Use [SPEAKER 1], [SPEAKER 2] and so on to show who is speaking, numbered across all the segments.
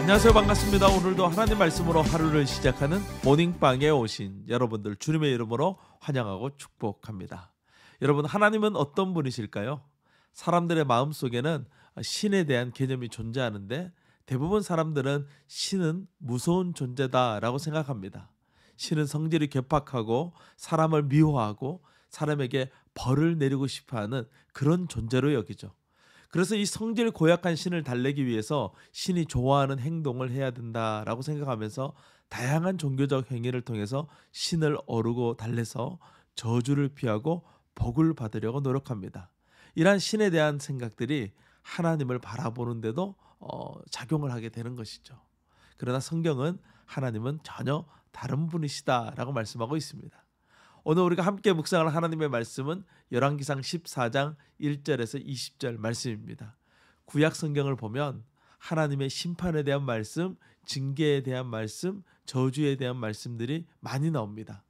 [SPEAKER 1] 안녕하세요. 반갑습니다. 오늘도 하나님 말씀으로 하루를 시작하는 모닝방에 오신 여러분들 주님의 이름으로 환영하고 축복합니다. 여러분, 하나님은 어떤 분이실까요? 사람들의 마음속에는 신에 대한 개념이 존재하는데 대부분 사람들은 신은 무서운 존재다라고 생각합니다. 신은 성질이 괴팍하고 사람을 미워하고 사람에게 벌을 내리고 싶어하는 그런 존재로 여기죠. 그래서 이 성질 고약한 신을 달래기 위해서 신이 좋아하는 행동을 해야 된다라고 생각하면서 다양한 종교적 행위를 통해서 신을 어루고 달래서 저주를 피하고 복을 받으려고 노력합니다. 이러한 신에 대한 생각들이 하나님을 바라보는데도 작용을 하게 되는 것이죠. 그러나 성경은 하나님은 전혀 다른 분이시다라고 말씀하고 있습니다. 오늘 우리가 함께 묵상할 하나님의 말씀은 열왕기상 14장 1절에서 20절 말씀입니다. 구약 성경을 보면 하나님의 심판에 대한 말씀, 징계에 대한 말씀, 저주에 대한 말씀들이 많이 나옵니다.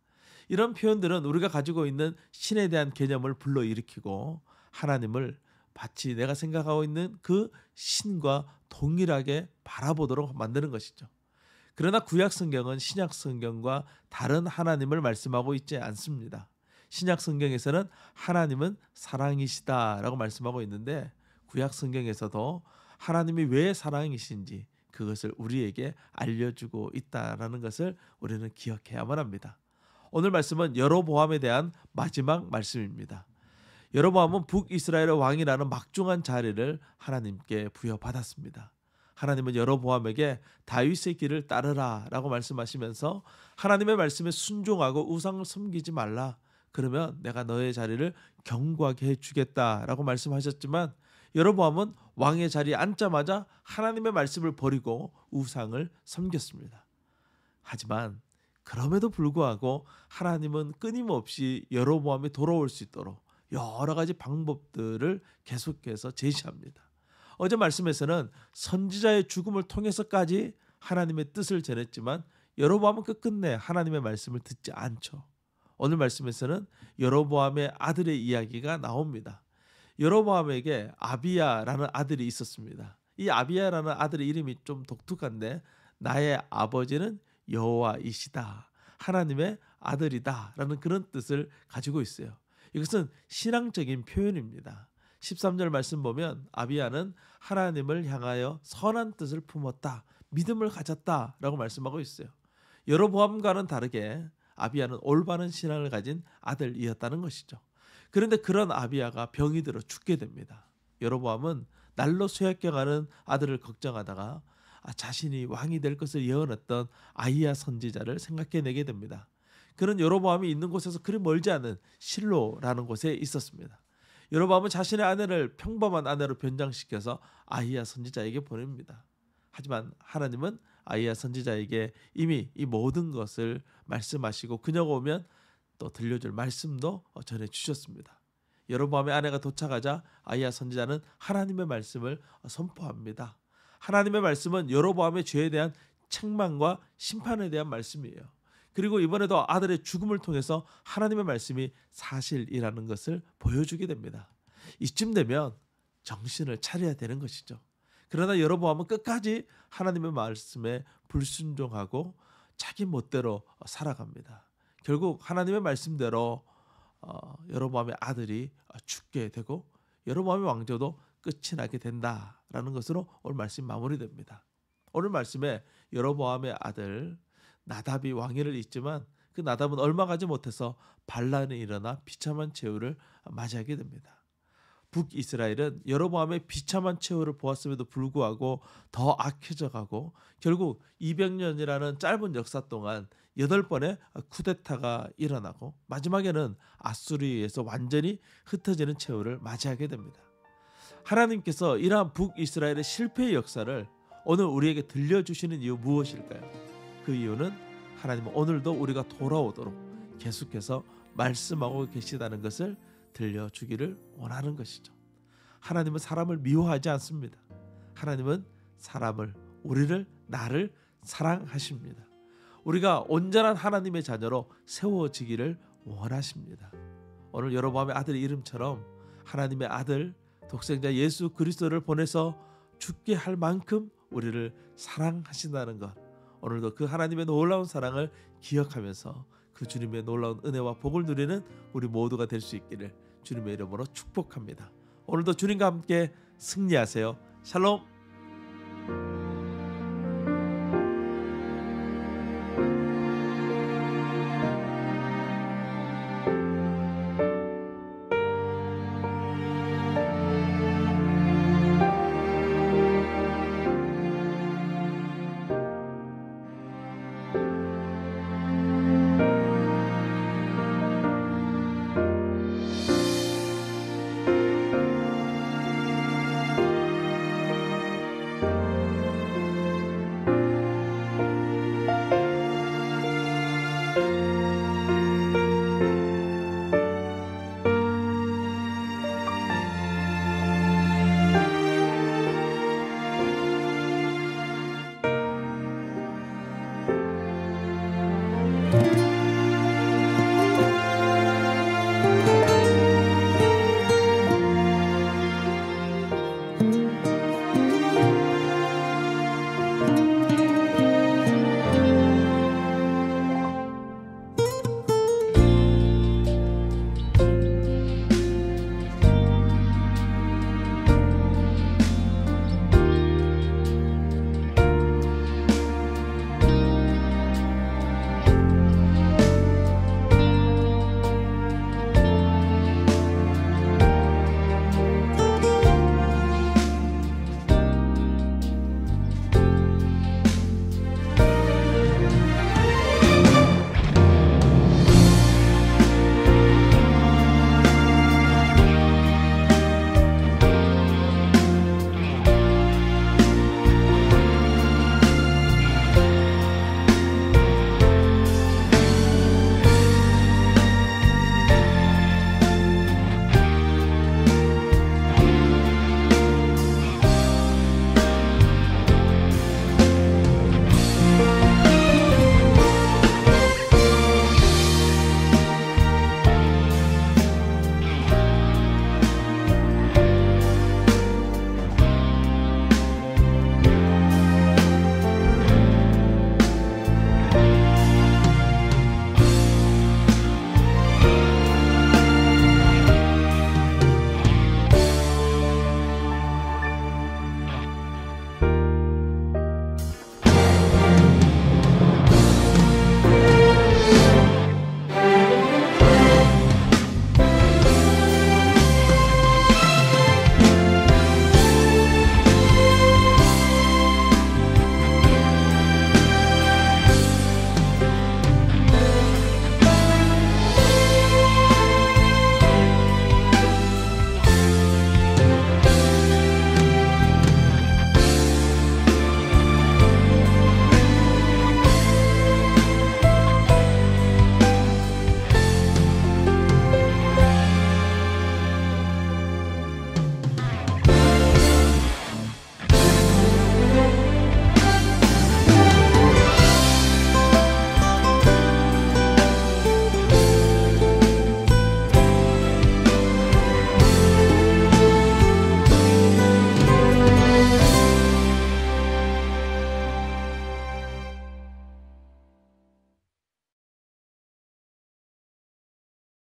[SPEAKER 1] 이런 표현들은 우리가 가지고 있는 신에 대한 개념을 불러일으키고 하나님을 마치 내가 생각하고 있는 그 신과 동일하게 바라보도록 만드는 것이죠. 그러나 구약 성경은 신약 성경과 다른 하나님을 말씀하고 있지 않습니다. 신약 성경에서는 하나님은 사랑이시다라고 말씀하고 있는데 구약 성경에서도 하나님이 왜 사랑이신지 그것을 우리에게 알려주고 있다라는 것을 우리는 기억해야만 합니다. 오늘 말씀은 여로보암에 대한 마지막 말씀입니다. 여로보암은 북이스라엘의 왕이라는 막중한 자리를 하나님께 부여받았습니다. 하나님은 여로보암에게 다윗의 길을 따르라 라고 말씀하시면서 하나님의 말씀에 순종하고 우상을 섬기지 말라. 그러면 내가 너의 자리를 견고하게 해주겠다라고 말씀하셨지만 여로보암은 왕의 자리에 앉자마자 하나님의 말씀을 버리고 우상을 섬겼습니다. 하지만 그럼에도 불구하고 하나님은 끊임없이 여로보암이 돌아올 수 있도록 여러 가지 방법들을 계속해서 제시합니다. 어제 말씀에서는 선지자의 죽음을 통해서까지 하나님의 뜻을 전했지만 여로보암은 끝끝내 하나님의 말씀을 듣지 않죠. 오늘 말씀에서는 여로보암의 아들의 이야기가 나옵니다. 여로보암에게 아비야라는 아들이 있었습니다. 이 아비야라는 아들의 이름이 좀 독특한데 나의 아버지는 여호와이시다. 하나님의 아들이다 라는 그런 뜻을 가지고 있어요. 이것은 신앙적인 표현입니다. 13절 말씀 보면 아비야는 하나님을 향하여 선한 뜻을 품었다. 믿음을 가졌다라고 말씀하고 있어요. 여로보암과는 다르게 아비야는 올바른 신앙을 가진 아들이었다는 것이죠. 그런데 그런 아비야가 병이 들어 죽게 됩니다. 여로보암은 날로 쇠약해가는 아들을 걱정하다가 자신이 왕이 될 것을 예언했던 아히야 선지자를 생각해내게 됩니다. 그는 여로보암이 있는 곳에서 그리 멀지 않은 실로라는 곳에 있었습니다. 여로보암은 자신의 아내를 평범한 아내로 변장시켜서 아히야 선지자에게 보냅니다. 하지만 하나님은 아히야 선지자에게 이미 이 모든 것을 말씀하시고 그녀가 오면 또 들려줄 말씀도 전해주셨습니다. 여로보암의 아내가 도착하자 아히야 선지자는 하나님의 말씀을 선포합니다. 하나님의 말씀은 여로보암의 죄에 대한 책망과 심판에 대한 말씀이에요. 그리고 이번에도 아들의 죽음을 통해서 하나님의 말씀이 사실이라는 것을 보여주게 됩니다. 이쯤 되면 정신을 차려야 되는 것이죠. 그러나 여로보암은 끝까지 하나님의 말씀에 불순종하고 자기 멋대로 살아갑니다. 결국 하나님의 말씀대로 여로보암의 아들이 죽게 되고 여로보암의 왕조도 끝이 나게 된다라는 것으로 오늘 말씀이 마무리됩니다. 오늘 말씀에 여로보암의 아들 나답이 왕위를 잇지만 그 나답은 얼마 가지 못해서 반란이 일어나 비참한 최후를 맞이하게 됩니다. 북이스라엘은 여로보암의 비참한 최후를 보았음에도 불구하고 더 악해져 가고 결국 200년이라는 짧은 역사 동안 8번의 쿠데타가 일어나고 마지막에는 아수르에 의해서 완전히 흩어지는 최후를 맞이하게 됩니다. 하나님께서 이러한 북이스라엘의 실패의 역사를 오늘 우리에게 들려주시는 이유 무엇일까요? 그 이유는 하나님은 오늘도 우리가 돌아오도록 계속해서 말씀하고 계시다는 것을 들려주기를 원하는 것이죠. 하나님은 사람을 미워하지 않습니다. 하나님은 사람을, 우리를, 나를 사랑하십니다. 우리가 온전한 하나님의 자녀로 세워지기를 원하십니다. 오늘 여로보암의 아들의 이름처럼 하나님의 아들 독생자 예수 그리스도를 보내서 죽게 할 만큼 우리를 사랑하신다는 것, 오늘도 그 하나님의 놀라운 사랑을 기억하면서 그 주님의 놀라운 은혜와 복을 누리는 우리 모두가 될 수 있기를 주님의 이름으로 축복합니다. 오늘도 주님과 함께 승리하세요. 샬롬.